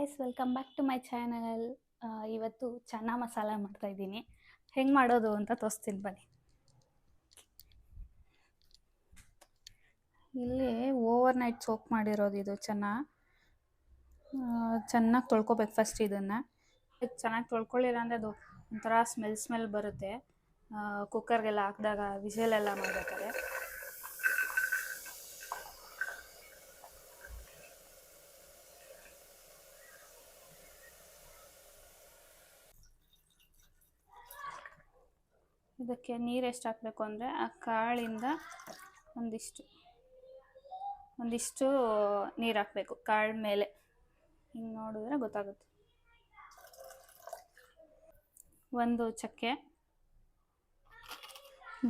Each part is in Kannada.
Guys, welcome back to my channel. ಇವತ್ತು ಚನ್ನಾ ಮಸಾಲ ಮಾಡ್ತಾ ಇದ್ದೀನಿ. ಹೆಂಗೆ ಮಾಡೋದು ಅಂತ ತೋರಿಸ್ತೀನಿ ಬನ್ನಿ. ಇಲ್ಲಿ ಓವರ್ ನೈಟ್ ಸೋಕ್ ಮಾಡಿರೋದು ಇದು ಚೆನ್ನಾಗಿ ತೊಳ್ಕೊಬೇಕು. ಫಸ್ಟ್ ಇದನ್ನು ಚೆನ್ನಾಗಿ ತೊಳ್ಕೊಳ್ಳಿಲ್ಲ ಅಂದರೆ ಅದು ಒಂಥರ ಸ್ಮೆಲ್ ಬರುತ್ತೆ. ಕುಕ್ಕರ್ಗೆಲ್ಲ ಹಾಕಿದಾಗ ವಿಷಲೆಲ್ಲ ಮಾಡಬೇಕಾದ್ರೆ ಇದಕ್ಕೆ ನೀರು ಎಷ್ಟು ಹಾಕಬೇಕು ಅಂದರೆ ಆ ಕಾಳಿಂದ ಒಂದಿಷ್ಟು ನೀರು ಹಾಕಬೇಕು. ಕಾಳು ಮೇಲೆ ಹಿಂಗೆ ನೋಡಿದ್ರೆ ಗೊತ್ತಾಗುತ್ತೆ. ಒಂದು ಚಕ್ಕೆ,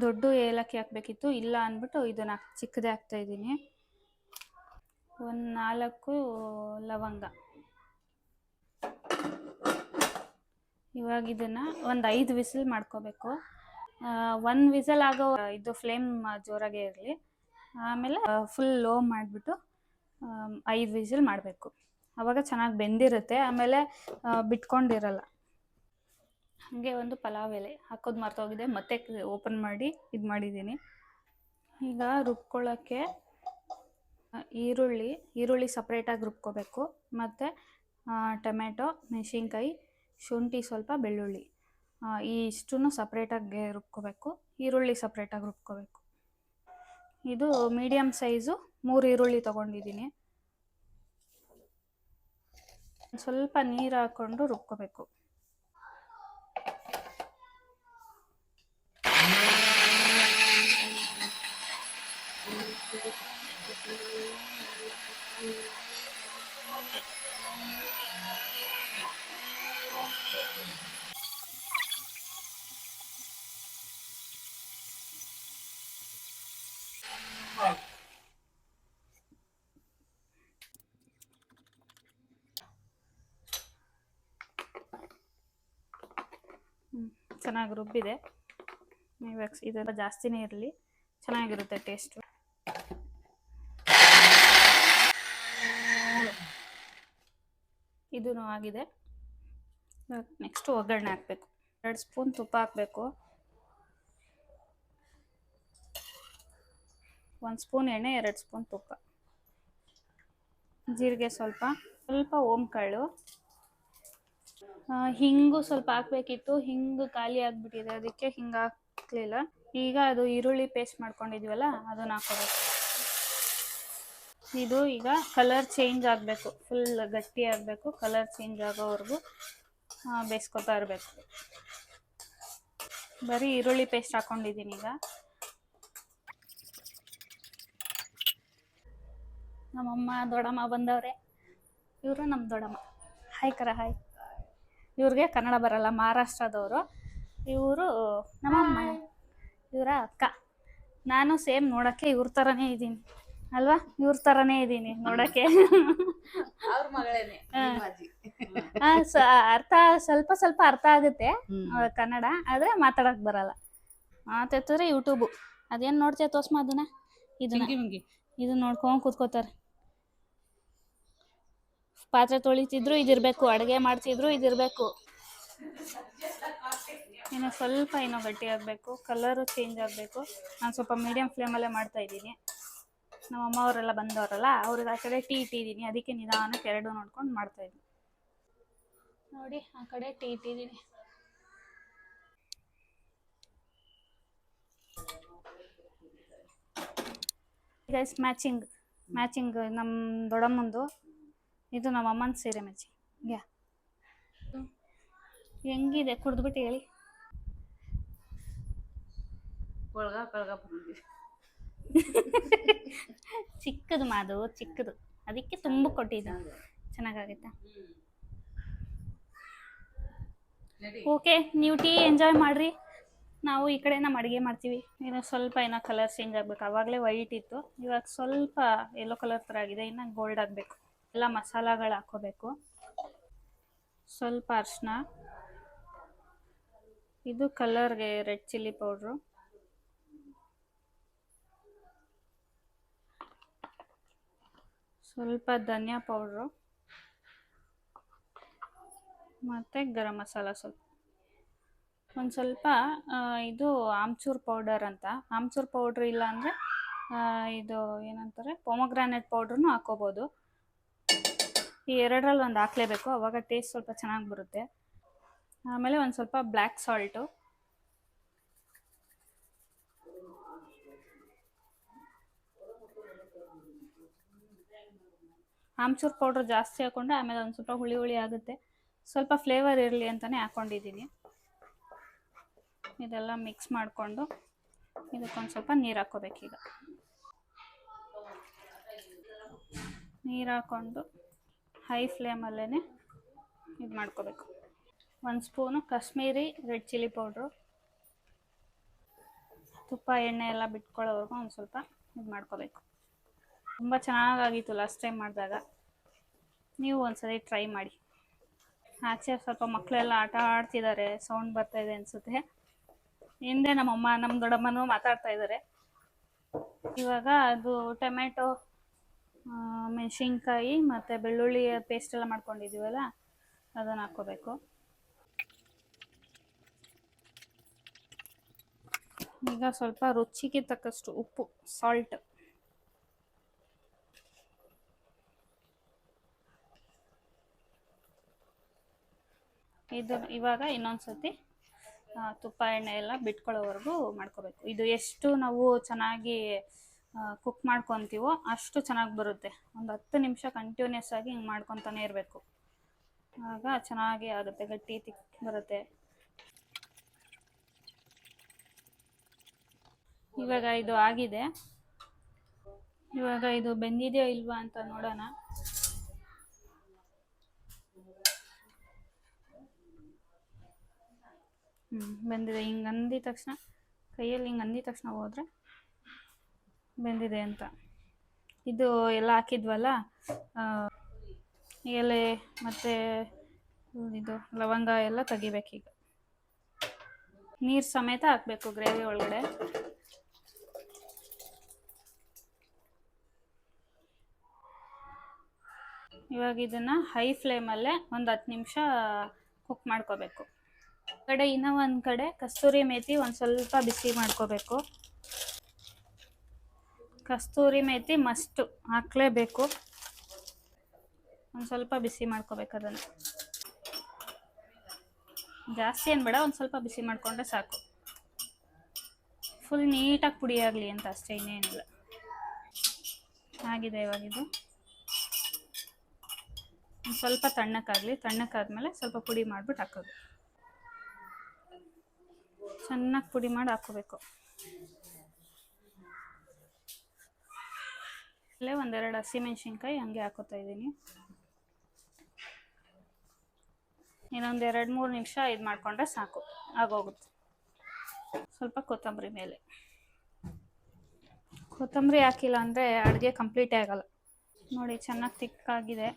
ದೊಡ್ಡ ಏಲಕ್ಕಿ ಹಾಕಬೇಕಿತ್ತು, ಇಲ್ಲ ಅಂದ್ಬಿಟ್ಟು ಇದನ್ನು ಚಿಕ್ಕದೇ ಹಾಕ್ತಾಯಿದ್ದೀನಿ. ಒಂದು 4 ಲವಂಗ. ಇವಾಗ ಇದನ್ನು ಒಂದು 5 ವಿಸಿಲ್ ಮಾಡ್ಕೋಬೇಕು. 1 ವಿಸಲ್ ಆಗೋ ಇದು ಫ್ಲೇಮ್ ಜೋರಾಗೇ ಇರಲಿ. ಆಮೇಲೆ ಫುಲ್ ಲೋ ಮಾಡಿಬಿಟ್ಟು 5 ವಿಸಿಲ್ ಮಾಡಬೇಕು. ಆವಾಗ ಚೆನ್ನಾಗಿ ಬೆಂದಿರುತ್ತೆ, ಆಮೇಲೆ ಬಿಟ್ಕೊಂಡಿರಲ್ಲ. ಹಾಗೆ ಒಂದು ಪಲಾವ್ ಎಲೆ ಹಾಕೋದು ಮರ್ತೋಗಿದೆ, ಮತ್ತೆ ಓಪನ್ ಮಾಡಿ ಇದು ಮಾಡಿದ್ದೀನಿ. ಈಗ ರುಬ್ಕೊಳ್ಳೋಕ್ಕೆ ಈರುಳ್ಳಿ ಸಪ್ರೇಟಾಗಿ ರುಬ್ಕೋಬೇಕು. ಮತ್ತು ಟೊಮೆಟೊ, ಮೆಣಸಿನ್ಕಾಯಿ, ಶುಂಠಿ, ಸ್ವಲ್ಪ ಬೆಳ್ಳುಳ್ಳಿ ಇಷ್ಟನ್ನು ಸಪ್ರೇಟಾಗಿ ರುಬ್ಕೋಬೇಕು. ಈರುಳ್ಳಿ ಸಪ್ರೇಟಾಗಿ ರುಬ್ಕೋಬೇಕು. ಇದು ಮೀಡಿಯಮ್ ಸೈಜು 3 ಈರುಳ್ಳಿ ತೊಗೊಂಡಿದ್ದೀನಿ. ಸ್ವಲ್ಪ ನೀರು ಹಾಕ್ಕೊಂಡು ರುಬ್ಕೋಬೇಕು. ಚೆನ್ನಾಗಿ ರುಬ್ಬಿದೆ. ಇವಾಗ ಇದೆಲ್ಲ ಜಾಸ್ತಿನೇ ಇರಲಿ, ಚೆನ್ನಾಗಿರುತ್ತೆ ಟೇಸ್ಟು. ಇದೂ ಆಗಿದೆ. ನೆಕ್ಸ್ಟು ಒಗ್ಗರಣೆ ಹಾಕಬೇಕು. 2 ಸ್ಪೂನ್ ತುಪ್ಪ ಹಾಕಬೇಕು. 1 ಸ್ಪೂನ್ ಎಣ್ಣೆ, 2 ಸ್ಪೂನ್ ತುಪ್ಪ, ಜೀರಿಗೆ ಸ್ವಲ್ಪ ಓಂಕಾಳು, ಹಿಂಗು ಸ್ವಲ್ಪ ಹಾಕಬೇಕಿತ್ತು. ಹಿಂಗು ಖಾಲಿ ಆಗಿಬಿಟ್ಟಿದೆ, ಅದಕ್ಕೆ ಹಿಂಗೆ ಹಾಕಲಿಲ್ಲ. ಈಗ ಅದು ಈರುಳ್ಳಿ ಪೇಸ್ಟ್ ಮಾಡ್ಕೊಂಡಿದ್ದೀವಲ್ಲ, ಅದನ್ನು ಹಾಕೋಬೇಕು. ಇದು ಈಗ ಕಲರ್ ಚೇಂಜ್ ಆಗಬೇಕು, ಫುಲ್ ಗಟ್ಟಿ ಆಗಬೇಕು. ಕಲರ್ ಚೇಂಜ್ ಆಗೋವರೆಗೂ ಬೇಯಿಸ್ಕೊತಾ ಇರಬೇಕು. ಬರೀ ಈರುಳ್ಳಿ ಪೇಸ್ಟ್ ಹಾಕ್ಕೊಂಡಿದ್ದೀನಿ. ಈಗ ನಮ್ಮಮ್ಮ ದೊಡ್ಡಮ್ಮ ಬಂದವ್ರೆ. ಇವರು ನಮ್ಮ ದೊಡ್ಡಮ್ಮ. ಹಾಯ್ ಕರ ಹಾಯ್. ಇವ್ರಿಗೆ ಕನ್ನಡ ಬರಲ್ಲ, ಮಹಾರಾಷ್ಟ್ರದವರು. ಇವರು ನಮ್ಮಮ್ಮ, ಇವರ ಅಕ್ಕ. ನಾನು ಸೇಮ್ ನೋಡೋಕ್ಕೆ ಇವ್ರ ಥರನೇ ಇದ್ದೀನಿ ಅಲ್ವಾ? ಇವ್ರ ಥರನೇ ಇದ್ದೀನಿ ನೋಡೋಕ್ಕೆ. ಅರ್ಥ ಸ್ವಲ್ಪ ಅರ್ಥ ಆಗುತ್ತೆ ಕನ್ನಡ, ಆದರೆ ಮಾತಾಡೋಕೆ ಬರಲ್ಲ. ಮಾತಾಡ್ತಿದ್ರೆ ಯೂಟ್ಯೂಬು ಅದೇನು ನೋಡ್ತೀಯ ತೋರ್ಸ್ಮ ಅದನ್ನ. ಇದನ್ನ ನೋಡ್ಕೊಂಡು ಕೂತ್ಕೋತಾರೆ. ಪಾತ್ರೆ ತೊಳಿತಿದ್ರು ಇದಿರಬೇಕು, ಅಡುಗೆ ಮಾಡ್ತಿದ್ರು ಇದಿರಬೇಕು. ಇನ್ನು ಸ್ವಲ್ಪ ಗಟ್ಟಿ ಆಗಬೇಕು, ಕಲರು ಚೇಂಜ್ ಆಗಬೇಕು. ನಾನು ಸ್ವಲ್ಪ ಮೀಡಿಯಮ್ ಫ್ಲೇಮಲ್ಲೇ ಮಾಡ್ತಾಯಿದ್ದೀನಿ. ನಮ್ಮ ಅಮ್ಮ ಅವರೆಲ್ಲ ಬಂದವರಲ್ಲ, ಅವ್ರಿಗೆ ಆ ಕಡೆ ಟೀ ಇಟ್ಟಿದ್ದೀನಿ, ಅದಕ್ಕೆ ನಿಧಾನಕ್ಕೆ 2 ನೋಡ್ಕೊಂಡು ಮಾಡ್ತಾಯಿದ್ದೀನಿ. ನೋಡಿ, ಆ ಕಡೆ ಟೀ ಇಟ್ಟಿದ್ದೀನಿ. ಗೈಸ್, ಮ್ಯಾಚಿಂಗ್ ನಮ್ಮ ದೊಡ್ಡಮ್ಮಂದು, ಇದು ನಮ್ಮ ಅಮ್ಮನ ಸೀರೆ ಮ್ಯಾಚಿಂಗ್. ಹೆಂಗಿದೆ ಕುಡಿದ್ಬಿಟ್ಟು ಹೇಳಿ. ಚಿಕ್ಕದು ಮಾದು, ಚಿಕ್ಕದು, ಅದಕ್ಕೆ ತುಂಬ ಕೊಟ್ಟಿದ್ದೀನಿ. ಚೆನ್ನಾಗಾಗುತ್ತಾ? ಓಕೆ, ನೀವು ಟೀ ಎಂಜಾಯ್ ಮಾಡಿರಿ, ನಾವು ಈ ಕಡೆ ನಮ್ಮ ಅಡುಗೆ ಮಾಡ್ತೀವಿ. ಇನ್ನು ಸ್ವಲ್ಪ ಕಲರ್ ಚೇಂಜ್ ಆಗಬೇಕು. ಆವಾಗಲೇ ವೈಟ್ ಇತ್ತು, ಇವಾಗ ಸ್ವಲ್ಪ ಯೆಲ್ಲೋ ಕಲರ್ ಥರ ಆಗಿದೆ. ಇನ್ನು ಗೋಲ್ಡ್ ಆಗಬೇಕು. ಎಲ್ಲ ಮಸಾಲಗಳು ಹಾಕ್ಕೋಬೇಕು. ಸ್ವಲ್ಪ ಅರಿಶಿನ, ಇದು ಕಲರ್ಗೆ ರೆಡ್ ಚಿಲ್ಲಿ ಪೌಡ್ರು, ಸ್ವಲ್ಪ ಧನಿಯಾ ಪೌಡ್ರು, ಮತ್ತು ಗರಂ ಮಸಾಲ ಸ್ವಲ್ಪ, ಒಂದು ಸ್ವಲ್ಪ ಇದು ಆಮ್ಚೂರ್ ಪೌಡರ್ ಅಂತ. ಆಮ್ಚೂರ್ ಪೌಡ್ರ್ ಇಲ್ಲ ಅಂದರೆ ಇದು ಏನಂತಾರೆ ಪೊಮೊಗ್ರಾನೇಟ್ ಪೌಡ್ರೂ ಹಾಕೋಬೋದು. ಈ ಎರಡರಲ್ಲಿ ಒಂದು ಹಾಕ್ಲೇಬೇಕು, ಅವಾಗ ಟೇಸ್ಟ್ ಸ್ವಲ್ಪ ಚೆನ್ನಾಗಿ ಬರುತ್ತೆ. ಆಮೇಲೆ ಒಂದು ಸ್ವಲ್ಪ ಬ್ಲ್ಯಾಕ್ ಸಾಲ್ಟು, ಆಮ್ಚೂರ್ ಪೌಡ್ರ್ ಜಾಸ್ತಿ ಹಾಕ್ಕೊಂಡ್ರೆ ಆಮೇಲೆ ಒಂದು ಸ್ವಲ್ಪ ಹುಳಿ ಹುಳಿ ಆಗುತ್ತೆ. ಸ್ವಲ್ಪ ಫ್ಲೇವರ್ ಇರಲಿ ಅಂತಲೇ ಹಾಕ್ಕೊಂಡಿದ್ದೀನಿ. ಇದೆಲ್ಲ ಮಿಕ್ಸ್ ಮಾಡಿಕೊಂಡು ಇದಕ್ಕೊಂದು ಸ್ವಲ್ಪ ನೀರು ಹಾಕ್ಕೋಬೇಕೀಗ. ನೀರು ಹಾಕ್ಕೊಂಡು ಹೈ ಫ್ಲೇಮಲ್ಲೇ ಇದು ಮಾಡ್ಕೋಬೇಕು. 1 spoon Kashmiri red chilli powder, ತುಪ್ಪ ಎಣ್ಣೆ ಎಲ್ಲ ಬಿಟ್ಕೊಳ್ಳೋವರೆಗೂ ಒಂದು ಸ್ವಲ್ಪ ಇದು ಮಾಡ್ಕೋಬೇಕು. ತುಂಬ ಚೆನ್ನಾಗಾಗಿತ್ತು ಲಾಸ್ಟ್ ಟೈಮ್ ಮಾಡಿದಾಗ, ನೀವು ಒಂದ್ಸರಿ ಟ್ರೈ ಮಾಡಿ. ಆಚೆ ಸ್ವಲ್ಪ ಮಕ್ಕಳೆಲ್ಲ ಆಟ ಆಡ್ತಿದ್ದಾರೆ, ಸೌಂಡ್ ಬರ್ತಾಯಿದೆ ಅನಿಸುತ್ತೆ. ಹಿಂದೆ ನಮ್ಮಮ್ಮ ನಮ್ಮ ದೊಡ್ಡಮ್ಮನೂ ಮಾತಾಡ್ತಾ ಇದ್ದಾರೆ. ಇವಾಗ ಅದು ಟೊಮೆಟೊ, ಮೆಣಸಿನ್ಕಾಯಿ ಮತ್ತು ಬೆಳ್ಳುಳ್ಳಿ ಪೇಸ್ಟ್ ಎಲ್ಲ ಮಾಡ್ಕೊಂಡಿದ್ದೀವಲ್ಲ ಅದನ್ನು ಹಾಕ್ಕೋಬೇಕು. ಈಗ ಸ್ವಲ್ಪ ರುಚಿಗೆ ತಕ್ಕಷ್ಟು ಉಪ್ಪು, ಸಾಲ್ಟ್, ಇದು ಇವಾಗ ಇನ್ನೊಂದ್ಸತಿ ತುಪ್ಪ ಎಣ್ಣೆ ಎಲ್ಲ ಬಿಟ್ಕೊಳ್ಳೋವರೆಗೂ ಮಾಡ್ಕೋಬೇಕು. ಇದು ಎಷ್ಟು ನಾವು ಚೆನ್ನಾಗಿ ಕುಕ್ ಮಾಡ್ಕೊತೀವೋ ಅಷ್ಟು ಚೆನ್ನಾಗಿ ಬರುತ್ತೆ. ಒಂದು 10 ನಿಮಿಷ ಕಂಟಿನ್ಯೂಸ್ ಆಗಿ ಹಿಂಗೆ ಮಾಡ್ಕೊತಾನೆ ಇರಬೇಕು, ಆಗ ಚೆನ್ನಾಗಿ ಆಗುತ್ತೆ, ಗಟ್ಟಿ ತಿಕ್ ಬರುತ್ತೆ. ಇವಾಗ ಇದು ಆಗಿದೆ. ಇವಾಗ ಇದು ಬೆಂದಿದೆಯೋ ಇಲ್ವಾ ಅಂತ ನೋಡೋಣ. ಬೆಂದಿದೆ. ಹಿಂಗೆ ಅಂದಿದ ತಕ್ಷಣ, ಕೈಯಲ್ಲಿ ಹಿಂಗೆ ಅಂದಿದ ತಕ್ಷಣ ಹೋದರೆ ಬೆಂದಿದೆ ಅಂತ. ಇದು ಎಲ್ಲ ಹಾಕಿದ್ವಲ್ಲ, ಎಲೆ ಮತ್ತು ಇದು ಲವಂಗ ಎಲ್ಲ ತೆಗಿಬೇಕೀಗ. ನೀರು ಸಮೇತ ಹಾಕಬೇಕು ಗ್ರೇವಿ ಒಳಗಡೆ. ಇವಾಗ ಇದನ್ನು ಹೈ ಫ್ಲೇಮಲ್ಲೇ ಒಂದು 10 ನಿಮಿಷ ಕುಕ್ ಮಾಡ್ಕೋಬೇಕು. ಕಡೆ ಇನ್ನೂ ಒಂದು ಕಡೆ ಕಸ್ತೂರಿ ಮೇಥಿ ಒಂದು ಸ್ವಲ್ಪ ಬಿಸಿ ಮಾಡ್ಕೋಬೇಕು. ಕಸ್ತೂರಿ ಮೇಥಿ ಮಸ್ಟು, ಹಾಕಲೇಬೇಕು. ಒಂದು ಸ್ವಲ್ಪ ಬಿಸಿ ಮಾಡ್ಕೋಬೇಕು ಅದನ್ನು, ಜಾಸ್ತಿ ಏನು ಬೇಡ, ಒಂದು ಸ್ವಲ್ಪ ಬಿಸಿ ಮಾಡಿಕೊಂಡ್ರೆ ಸಾಕು. ಫುಲ್ ನೀಟಾಗಿ ಪುಡಿ ಆಗಲಿ ಅಂತ ಅಷ್ಟೇ, ಇನ್ನೇನಿಲ್ಲ. ಆಗಿದೆ ಇವಾಗಿದು. ಒಂದು ಸ್ವಲ್ಪ ತಣ್ಣಕ್ಕಾಗಲಿ, ತಣ್ಣಕ್ಕಾದ್ಮೇಲೆ ಸ್ವಲ್ಪ ಪುಡಿ ಮಾಡಿಬಿಟ್ಟು ಹಾಕೋದು. ಚೆನ್ನಾಗಿ ಪುಡಿ ಮಾಡಿ ಹಾಕ್ಕೋಬೇಕು. ಅಲ್ಲೇ 1-2 ಹಸಿಮೆಣ್ಸಿನ್ಕಾಯಿ ಹಂಗೆ ಹಾಕೋತಾ ಇದ್ದೀನಿ. ಇನ್ನೊಂದು 2-3 ನಿಮಿಷ ಇದು ಮಾಡಿಕೊಂಡ್ರೆ ಸಾಕು, ಆಗೋಗುತ್ತೆ. ಸ್ವಲ್ಪ ಕೊತ್ತಂಬರಿ ಮೇಲೆ, ಕೊತ್ತಂಬರಿ ಹಾಕಿಲ್ಲ ಅಂದರೆ ಅಡುಗೆ ಕಂಪ್ಲೀಟೇ ಆಗಲ್ಲ. ನೋಡಿ ಚೆನ್ನಾಗಿ ತಿಕ್ಕಾಗಿದೆ,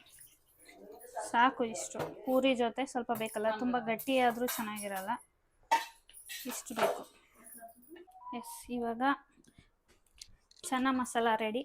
ಸಾಕು ಇಷ್ಟು. ಪೂರಿ ಜೊತೆ ಸ್ವಲ್ಪ ಬೇಕಲ್ಲ, ತುಂಬ ಗಟ್ಟಿಯಾದರೂ ಚೆನ್ನಾಗಿರಲ್ಲ, ಇಷ್ಟು ಬೇಕು. ಎಸ್, ಇವಾಗ ಚೆನ್ನ ಮಸಾಲ ರೆಡಿ.